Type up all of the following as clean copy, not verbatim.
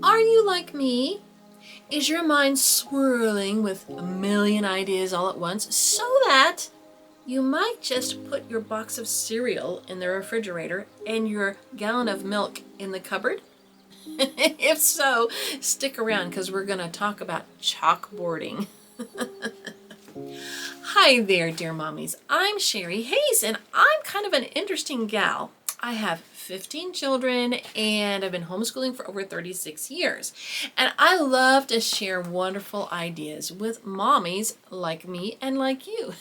Are you like me? Is your mind swirling with a million ideas all at once so that you might just put your box of cereal in the refrigerator and your gallon of milk in the cupboard? If so, stick around because we're going to talk about chalkboarding. Hi there, dear mommies. I'm Sherry Hayes, and I'm kind of an interesting gal. I have 15 children, and I've been homeschooling for over 36 years. And I love to share wonderful ideas with mommies like me and like you.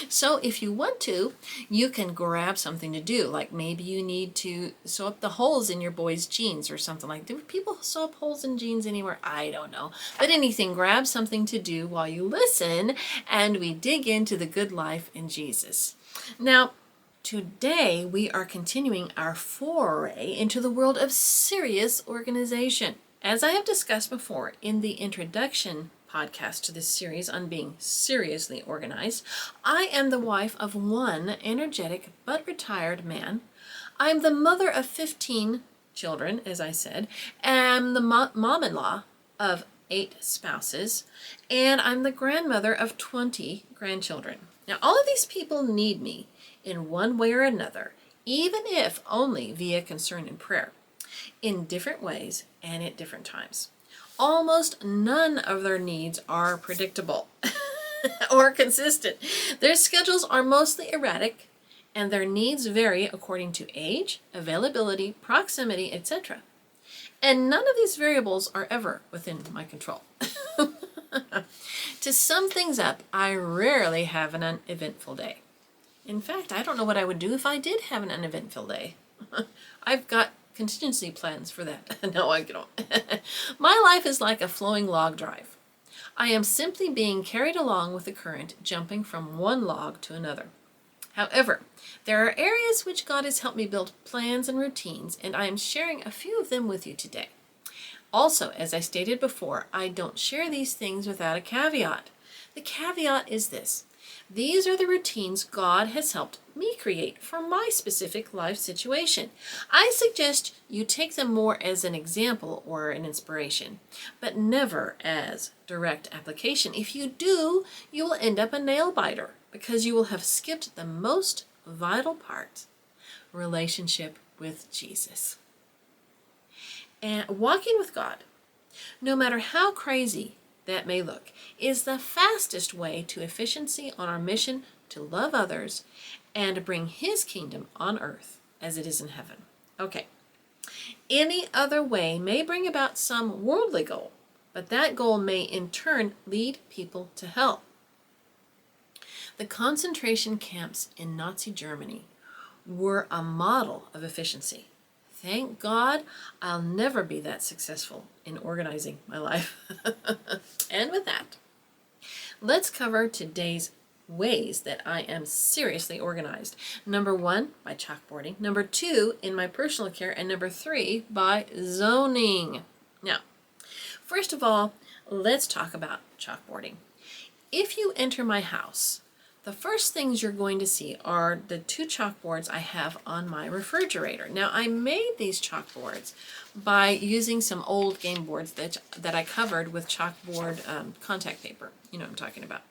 So if you want to, you can grab something to do. Like maybe you need to sew up the holes in your boys' jeans or something like that. Do people sew up holes in jeans anywhere? I don't know. But anything, grab something to do while you listen and we dig into the good life in Jesus. Now, today we are continuing our foray into the world of serious organization. As I have discussed before in the introduction podcast to this series on being seriously organized, I am the wife of one energetic but retired man. I'm the mother of 15 children, as I said, and the mom-in-law of 8 spouses, and I'm the grandmother of 20 grandchildren. Now, all of these people need me in one way or another, even if only via concern and prayer, in different ways and at different times. Almost none of their needs are predictable or consistent. Their schedules are mostly erratic, and their needs vary according to age, availability, proximity, etc. And none of these variables are ever within my control. To sum things up, I rarely have an uneventful day. In fact, I don't know what I would do if I did have an uneventful day. I've got contingency plans for that. No, I don't. My life is like a flowing log drive. I am simply being carried along with the current, jumping from one log to another. However, there are areas which God has helped me build plans and routines, and I am sharing a few of them with you today. Also, as I stated before, I don't share these things without a caveat. The caveat is this: these are the routines God has helped me create for my specific life situation. I suggest you take them more as an example or an inspiration, but never as direct application. If you do, you will end up a nail biter because you will have skipped the most vital part: relationship with Jesus. And walking with God, no matter how crazy that may look, is the fastest way to efficiency on our mission to love others and bring His kingdom on earth as it is in heaven. Okay. Any other way may bring about some worldly goal, but that goal may in turn lead people to hell. The concentration camps in Nazi Germany were a model of efficiency. Thank God I'll never be that successful in organizing my life. And with that, let's cover today's ways that I am seriously organized. Number 1, by chalkboarding. Number 2, in my personal care. And number 3, by zoning. Now, first of all, let's talk about chalkboarding. If you enter my house, the first things you're going to see are the 2 chalkboards I have on my refrigerator. Now, I made these chalkboards by using some old game boards that I covered with chalkboard contact paper. You know what I'm talking about.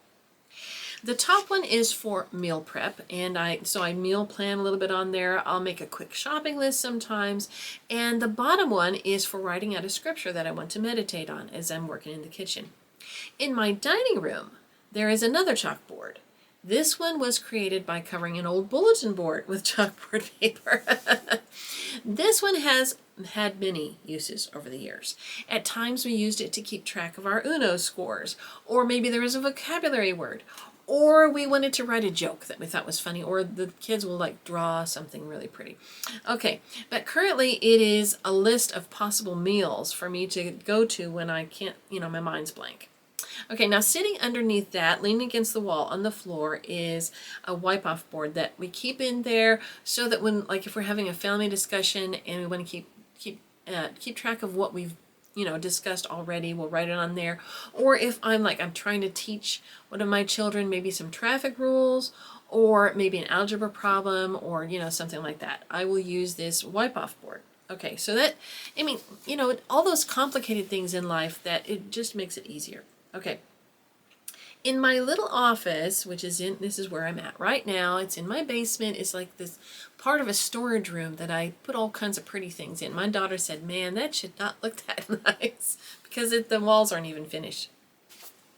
The top one is for meal prep, and I meal plan a little bit on there. I'll make a quick shopping list sometimes. And the bottom one is for writing out a scripture that I want to meditate on as I'm working in the kitchen. In my dining room, there is another chalkboard. This one was created by covering an old bulletin board with chalkboard paper. This one has had many uses over the years. At times we used it to keep track of our Uno scores, or maybe there was a vocabulary word, or we wanted to write a joke that we thought was funny, or the kids will like draw something really pretty. Okay, but currently it is a list of possible meals for me to go to when I can't, my mind's blank. Okay, now sitting underneath that, leaning against the wall on the floor, is a wipe-off board that we keep in there so that when, like, if we're having a family discussion and we want to keep track of what we've discussed already, we'll write it on there. Or if I'm trying to teach one of my children maybe some traffic rules, or maybe an algebra problem, or something like that, I will use this wipe-off board. Okay, so that, I mean, all those complicated things in life, that it just makes it easier. Okay. In my little office, this is where I'm at right now. It's in my basement. It's like this part of a storage room that I put all kinds of pretty things in. My daughter said, man, that should not look that nice because the walls aren't even finished.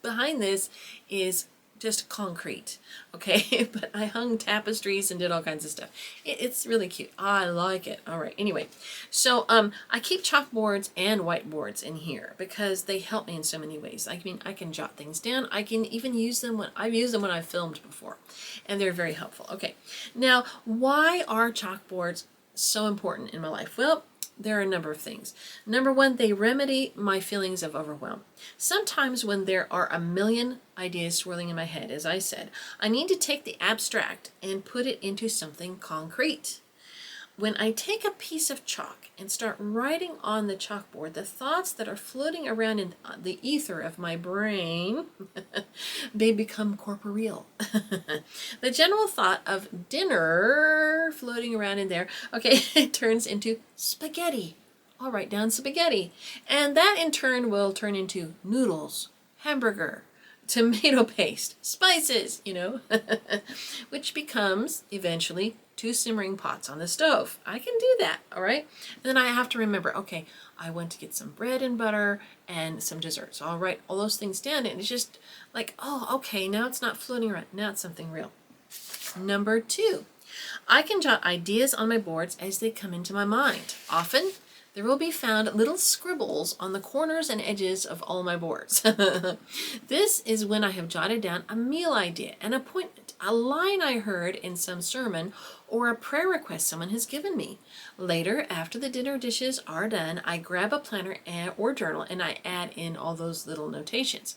Behind this is just concrete, okay? But I hung tapestries and did all kinds of stuff. It's really cute. I like it. All right, anyway. So I keep chalkboards and whiteboards in here because they help me in so many ways. I mean, I can jot things down. I can even use them when I've filmed before, and they're very helpful. Okay, now why are chalkboards so important in my life? Well, there are a number of things. Number one, they remedy my feelings of overwhelm. Sometimes when there are a million ideas swirling in my head, as I said, I need to take the abstract and put it into something concrete. When I take a piece of chalk and start writing on the chalkboard the thoughts that are floating around in the ether of my brain, they become corporeal. The general thought of dinner floating around in there, okay, it turns into spaghetti. I'll write down spaghetti. And that in turn will turn into noodles, hamburger, tomato paste, spices, which becomes eventually 2 simmering pots on the stove. I can do that, all right? And then I have to remember, okay, I went to get some bread and butter and some desserts. So I'll write all those things down, and it's just like, oh, okay, now it's not floating around. Now it's something real. Number 2, I can jot ideas on my boards as they come into my mind. Often, there will be found little scribbles on the corners and edges of all my boards. This is when I have jotted down a meal idea, an appointment, a line I heard in some sermon, or a prayer request someone has given me. Later, after the dinner dishes are done, I grab a planner or journal and I add in all those little notations.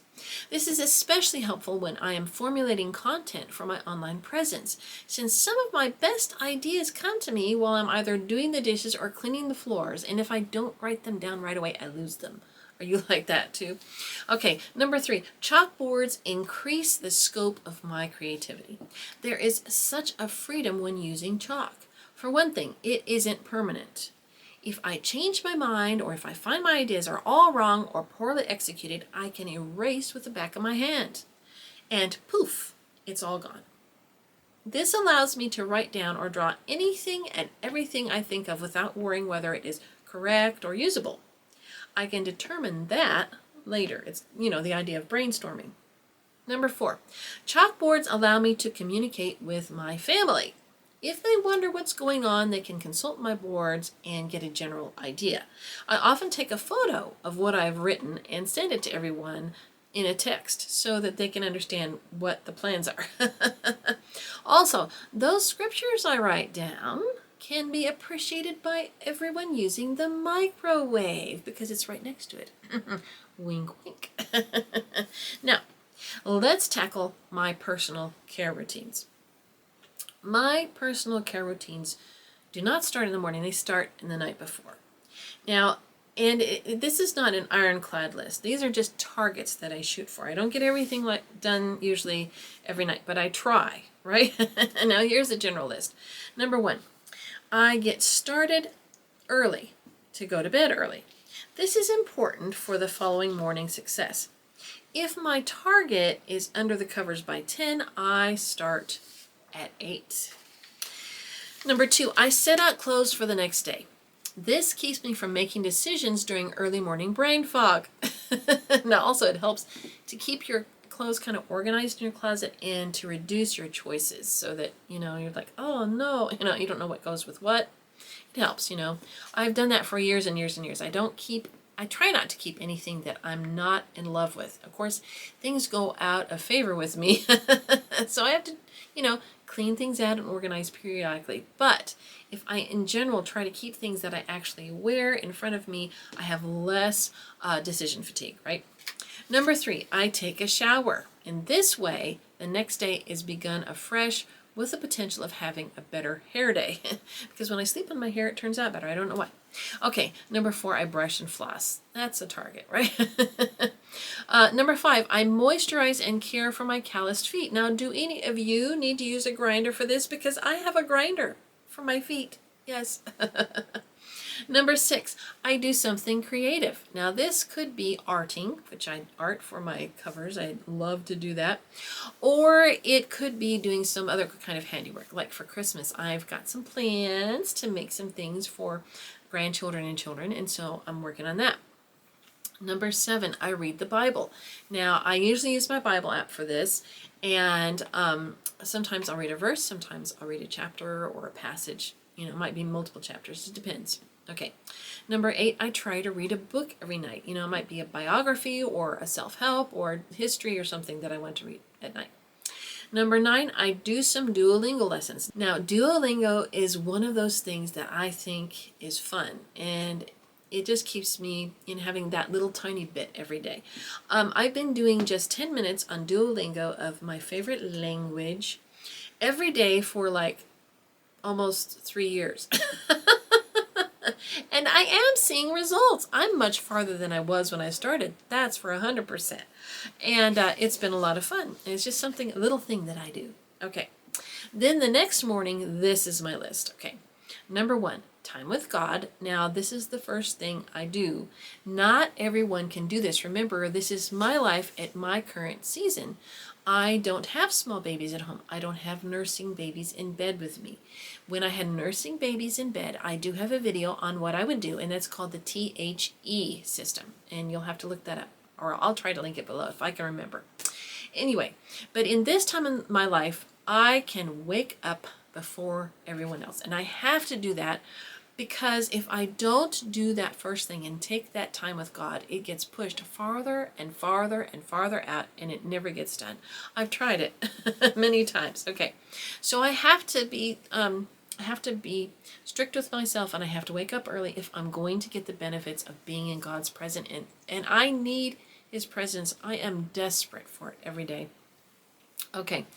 This is especially helpful when I am formulating content for my online presence, since some of my best ideas come to me while I'm either doing the dishes or cleaning the floors, and if I don't write them down right away, I lose them. Are you like that too? Okay, number 3, chalkboards increase the scope of my creativity. There is such a freedom when using chalk. For one thing, it isn't permanent. If I change my mind, or if I find my ideas are all wrong or poorly executed, I can erase with the back of my hand. And poof, it's all gone. This allows me to write down or draw anything and everything I think of without worrying whether it is correct or usable. I can determine that later. It's, the idea of brainstorming. Number 4, chalkboards allow me to communicate with my family. If they wonder what's going on, they can consult my boards and get a general idea. I often take a photo of what I've written and send it to everyone in a text so that they can understand what the plans are. Also, those scriptures I write down can be appreciated by everyone using the microwave because it's right next to it. Wink, wink. Now, let's tackle my personal care routines. My personal care routines do not start in the morning. They start in the night before. Now, and this is not an ironclad list. These are just targets that I shoot for. I don't get everything done usually every night, but I try, right? Now, here's a general list. Number 1, I get started early to go to bed early. This is important for the following morning success. If my target is under the covers by 10, I start at 8. Number 2, I set out clothes for the next day. This keeps me from making decisions during early morning brain fog. Now, also, it helps to keep your clothes kind of organized in your closet and to reduce your choices so that, you're like, oh no, you don't know what goes with what. It helps, I've done that for years and years and years. I try not to keep anything that I'm not in love with. Of course, things go out of favor with me. So I have to, clean things out and organize periodically. But if I, in general, try to keep things that I actually wear in front of me, I have less decision fatigue, right? Number 3, I take a shower. In this way, the next day is begun afresh with the potential of having a better hair day. Because when I sleep on my hair, it turns out better. I don't know why. Okay, number 4, I brush and floss. That's a target, right? Number 5, I moisturize and care for my calloused feet. Now, do any of you need to use a grinder for this? Because I have a grinder for my feet. Yes. Number 6, I do something creative. Now this could be arting, which I art for my covers. I love to do that. Or it could be doing some other kind of handiwork. Like for Christmas, I've got some plans to make some things for grandchildren and children, and so I'm working on that. Number 7, I read the Bible. Now, I usually use my Bible app for this, and sometimes I'll read a verse, sometimes I'll read a chapter or a passage. It might be multiple chapters, it depends. Okay. Number 8, I try to read a book every night. It might be a biography or a self-help or history or something that I want to read at night. Number 9, I do some Duolingo lessons. Now, Duolingo is one of those things that I think is fun, and it just keeps me in having that little tiny bit every day. I've been doing just 10 minutes on Duolingo of my favorite language every day for like almost 3 years. And I am seeing results. I'm much farther than I was when I started. That's for 100%. And it's been a lot of fun. It's just a little thing that I do. Okay. Then the next morning, this is my list. Okay. Number 1, time with God. Now, this is the first thing I do. Not everyone can do this. Remember, this is my life at my current season. I don't have small babies at home. I don't have nursing babies in bed with me. When I had nursing babies in bed, I do have a video on what I would do, and that's called the THE system. And you'll have to look that up, or I'll try to link it below if I can remember. Anyway, but in this time in my life, I can wake up before everyone else. And I have to do that because if I don't do that first thing and take that time with God, it gets pushed farther and farther and farther out, and it never gets done. I've tried it many times. Okay, so I have to be strict with myself, and I have to wake up early if I'm going to get the benefits of being in God's presence. And I need His presence. I am desperate for it every day. Okay,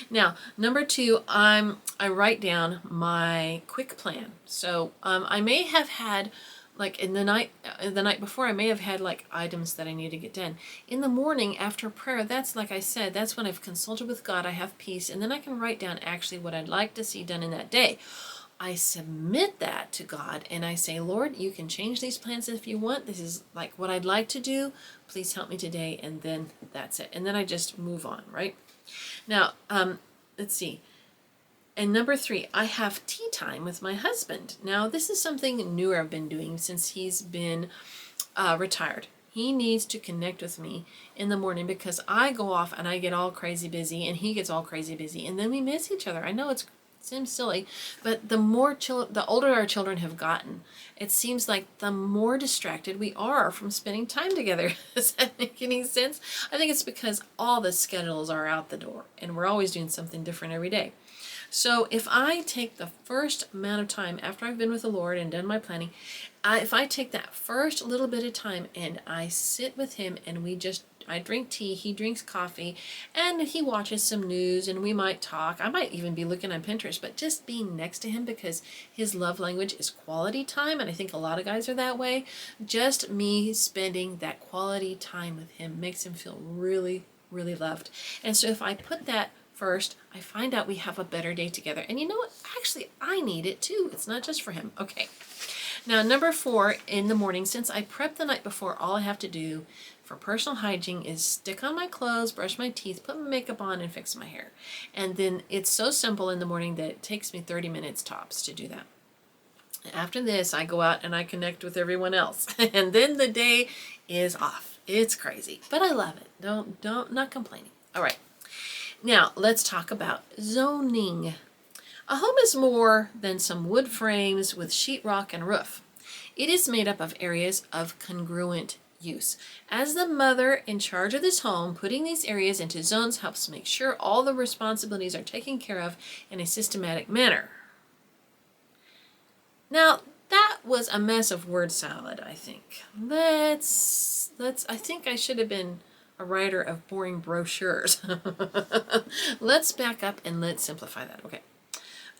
now number 2, I write down my quick plan. So I may have had, like in the night before, I may have had like items that I need to get done. In the morning after prayer, that's like I said, that's when I've consulted with God, I have peace, and then I can write down actually what I'd like to see done in that day. I submit that to God and I say, Lord, you can change these plans if you want. This is like what I'd like to do. Please help me today. And then that's it. And then I just move on, right? Now, let's see. And number 3, I have tea time with my husband. Now, this is something newer I've been doing since he's been retired. He needs to connect with me in the morning because I go off and I get all crazy busy and he gets all crazy busy, and then we miss each other. I know it seems silly, but the older our children have gotten, it seems like the more distracted we are from spending time together. Does that make any sense? I think it's because all the schedules are out the door and we're always doing something different every day. So if I take the first amount of time after I've been with the Lord and done my planning, if I take that first little bit of time and I sit with him and I drink tea, he drinks coffee, and he watches some news and we might talk. I might even be looking on Pinterest, but just being next to him because his love language is quality time, and I think a lot of guys are that way. Just me spending that quality time with him makes him feel really, really loved. And so if I put that first, I find out we have a better day together. And you know what? Actually, I need it too. It's not just for him. Okay. Now, number 4, in the morning, since I prep the night before, all I have to do for personal hygiene is stick on my clothes, brush my teeth, put my makeup on, and fix my hair. And then it's so simple in the morning that it takes me 30 minutes tops to do that. After this, I go out and I connect with everyone else. And then the day is off. It's crazy, but I love it. Not complaining. All right. Now, let's talk about zoning. A home is more than some wood frames with sheetrock and roof. It is made up of areas of congruent use. As the mother in charge of this home, putting these areas into zones helps make sure all the responsibilities are taken care of in a systematic manner. Now, that was a mess of word salad, I think. I think I should have been a writer of boring brochures. Let's back up and let's simplify that. Okay.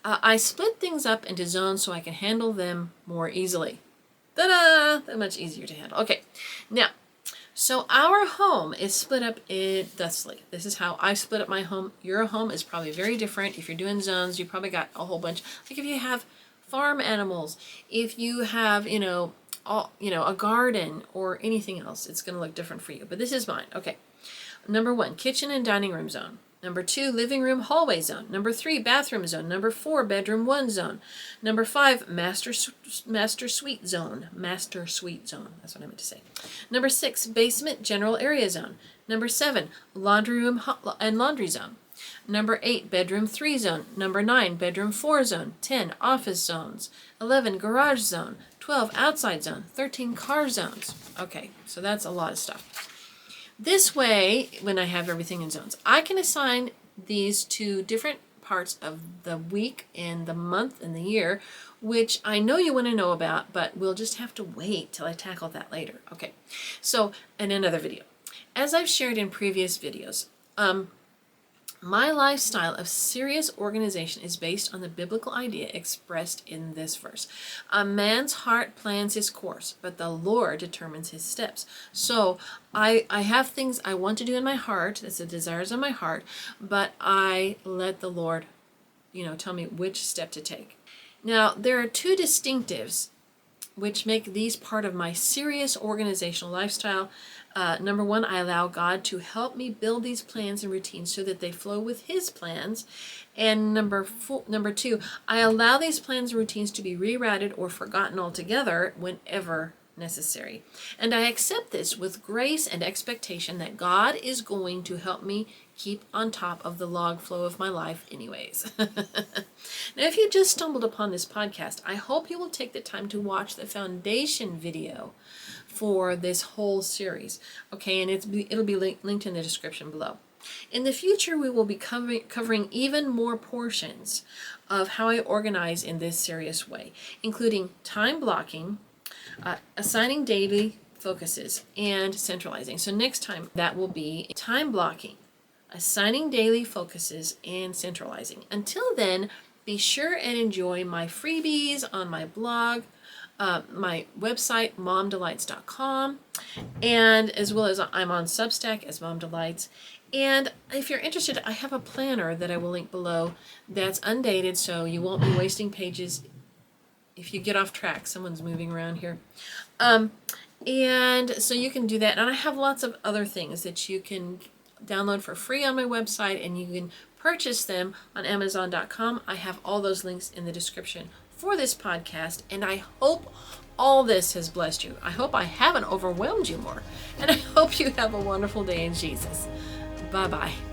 I split things up into zones so I can handle them more easily. Ta-da! They're much easier to handle. Okay. Now, so our home is split up thusly. This is how I split up my home. Your home is probably very different. If you're doing zones, you probably got a whole bunch. Like if you have farm animals, if you have, a garden or anything else, it's going to look different for you. But this is mine. Okay. Number 1, kitchen and dining room zone. Number 2, living room hallway zone. Number 3, bathroom zone. Number 4, bedroom 1 zone. Number 5, master suite zone. Master suite zone. That's what I meant to say. Number 6, basement general area zone. Number 7, laundry room and laundry zone. Number 8, bedroom 3 zone. Number 9, bedroom 4 zone. 10, office zones. 11, garage zone. 12, outside zone. 13, car zones. Okay, so that's a lot of stuff. This way, when I have everything in zones, I can assign these to different parts of the week and the month and the year, which I know you want to know about, but we'll just have to wait till I tackle that later. Okay, so in another video. As I've shared in previous videos, my lifestyle of serious organization is based on the biblical idea expressed in this verse. A man's heart plans his course, but the Lord determines his steps. So I have things I want to do in my heart, that's the desires of my heart, but I let the Lord, tell me which step to take. Now, there are 2 distinctives which make these part of my serious organizational lifestyle. Number 1, I allow God to help me build these plans and routines so that they flow with His plans. And number 2, I allow these plans and routines to be rerouted or forgotten altogether whenever necessary. And I accept this with grace and expectation that God is going to help me keep on top of the log flow of my life anyways. Now, if you just stumbled upon this podcast, I hope you will take the time to watch the foundation video for this whole series. Okay, and it'll be linked in the description below. In the future, we will be covering even more portions of how I organize in this serious way, including time blocking, assigning daily focuses, and centralizing. So next time, that will be time blocking, assigning daily focuses, and centralizing. Until then, be sure and enjoy my freebies on my blog, my website, momdelights.com, and as well as I'm on Substack as Mom Delights. And if you're interested, I have a planner that I will link below that's undated, so you won't be wasting pages if you get off track. Someone's moving around here. And so you can do that. And I have lots of other things that you can download for free on my website, and you can purchase them on Amazon.com. I have all those links in the description for this podcast, and I hope all this has blessed you. I hope I haven't overwhelmed you more, and I hope you have a wonderful day in Jesus. Bye-bye.